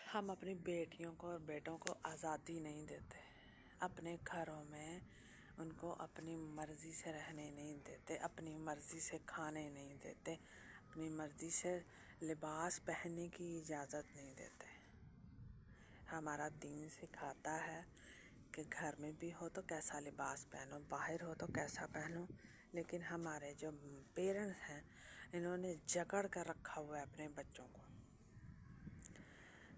ہم اپنی بیٹیوں کو اور بیٹوں کو آزادی نہیں دیتے، اپنے گھروں میں ان کو اپنی مرضی سے رہنے نہیں دیتے، اپنی مرضی سے کھانے نہیں دیتے، اپنی مرضی سے لباس پہننے کی اجازت نہیں دیتے۔ ہمارا دین سکھاتا ہے کہ گھر میں بھی ہو تو کیسا لباس پہنو، باہر ہو تو کیسا پہنو، لیکن ہمارے جو پیرنٹس ہیں انہوں نے جکڑ کر رکھا ہوا ہے اپنے بچوں کو۔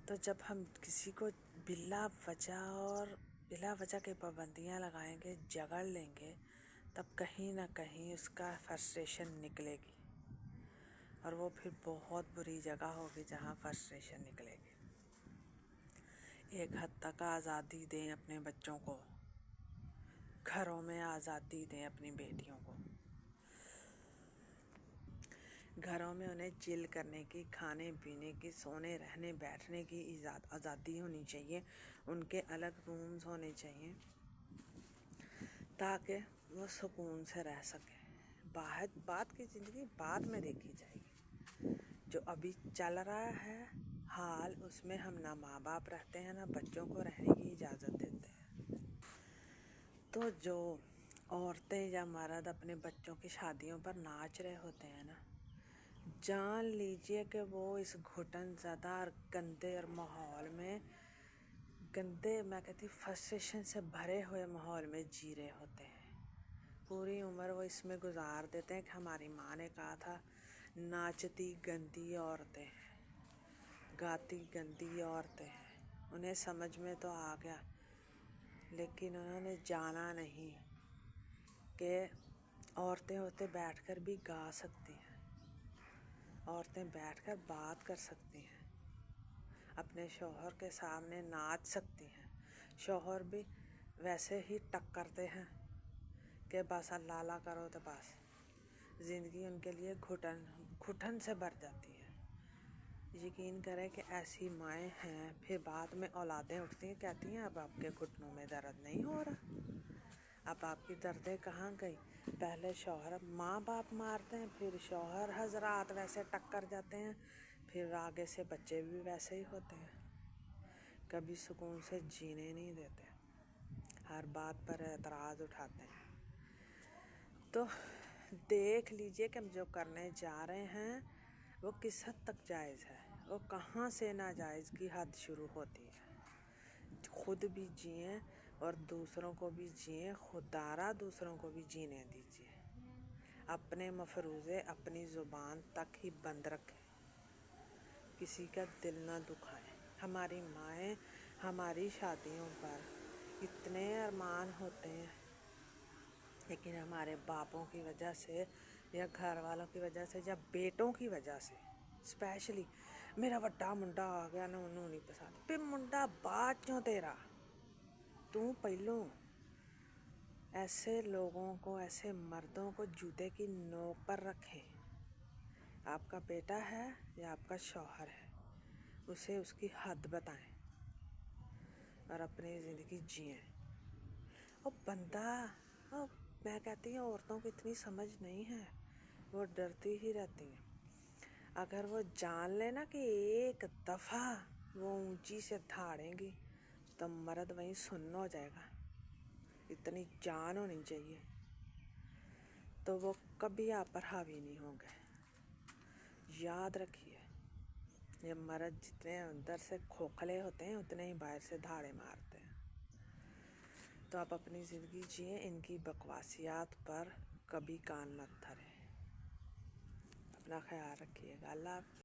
تو جب ہم کسی کو بلا وجہ کے پابندیاں لگائیں گے، جگڑ لیں گے، تب کہیں نہ کہیں اس کا فرسٹریشن نکلے گی، اور وہ پھر بہت بری جگہ ہوگی جہاں فرسٹریشن نکلے گی۔ ایک حد تک آزادی دیں اپنے بچوں کو، گھروں میں آزادی دیں اپنی بیٹیوں کو، گھروں میں انہیں چل کرنے کی، کھانے پینے کی، سونے رہنے بیٹھنے کی آزادی ہونی چاہیے، ان کے الگ رومز ہونے چاہیے تاکہ وہ سکون سے رہ سکیں۔ بعد کی زندگی بعد میں دیکھی جائے گی، جو ابھی چل رہا ہے حال، اس میں ہم نہ ماں باپ رہتے ہیں نہ بچوں کو رہنے کی اجازت دیتے ہیں۔ تو جو عورتیں یا مرد اپنے بچوں کی شادیوں پر ناچ رہے ہوتے ہیں نا، جان لیجئے کہ وہ اس گھٹن زدہ اور گندے اور ماحول میں، میں کہتی فرسٹریشن سے بھرے ہوئے ماحول میں جی رہے ہوتے ہیں۔ پوری عمر وہ اس میں گزار دیتے ہیں کہ ہماری ماں نے کہا تھا ناچتی گندی عورتیں ہیں، گاتی گندی عورتیں ہیں۔ انہیں سمجھ میں تو آ گیا، لیکن انہوں نے جانا نہیں کہ عورتیں بیٹھ کر بھی گا سکتی ہیں، عورتیں بیٹھ کر بات کر سکتی ہیں، اپنے شوہر کے سامنے ناچ سکتی ہیں۔ شوہر بھی ویسے ہی ٹک کرتے ہیں کہ بس اللہ اللہ کرو تو بس زندگی ان کے لیے گھٹن سے بھر جاتی ہے۔ یقین کریں کہ ایسی مائیں ہیں، پھر بعد میں اولادیں اٹھتی ہیں، کہتی ہیں اب آپ کے گھٹنوں میں درد نہیں ہو رہا، اب آپ کی دردیں کہاں گئی؟ پہلے شوہر ماں باپ مارتے ہیں، پھر شوہر حضرات ویسے ٹک کر جاتے ہیں، پھر آگے سے بچے بھی ویسے ہی ہوتے ہیں، کبھی سکون سے جینے نہیں دیتے، ہر بات پر اعتراض اٹھاتے ہیں۔ تو دیکھ لیجئے کہ ہم جو کرنے جا رہے ہیں وہ کس حد تک جائز ہے، وہ کہاں سے ناجائز کی حد شروع ہوتی ہے۔ خود بھی جئیں اور دوسروں کو بھی جئیں، خوددارہ دوسروں کو بھی جینے دیجئے، اپنے مفروضے اپنی زبان تک ہی بند رکھیں، کسی کا دل نہ دکھائیں۔ ہماری مائیں ہماری شادیوں پر اتنے ارمان ہوتے ہیں، لیکن ہمارے باپوں کی وجہ سے یا گھر والوں کی وجہ سے یا بیٹوں کی وجہ سے اسپیشلی، میرا وڈا منڈا آ گیا نا، انہوں نہیں پسند، پھر منڈا بعد چوں تیرا، تو پہلوں۔ ایسے لوگوں کو، ایسے مردوں کو جوتے کی نوک پر رکھیں۔ آپ کا بیٹا ہے یا آپ کا شوہر ہے، اسے اس کی حد بتائیں اور اپنی زندگی جئیں۔ میں کہتی ہوں عورتوں کو اتنی سمجھ نہیں ہے، وہ ڈرتی ہی رہتی ہیں۔ اگر وہ جان لے نا کہ ایک دفعہ وہ اونچی سے دھاڑیں گی تو مرد وہیں سن ہو جائے گا، اتنی جان ہونی چاہیے، تو وہ کبھی آپ پر حاوی نہیں ہوں گے۔ یاد رکھیے، یہ مرد جتنے اندر سے کھوکھلے ہوتے ہیں اتنے ہی باہر سے دھاڑے مارتے ہیں۔ تو آپ اپنی زندگی جئیں، ان کی بکواسیات پر کبھی کان مت دھریں۔ اپنا خیال رکھیے گا، اللہ حافظ۔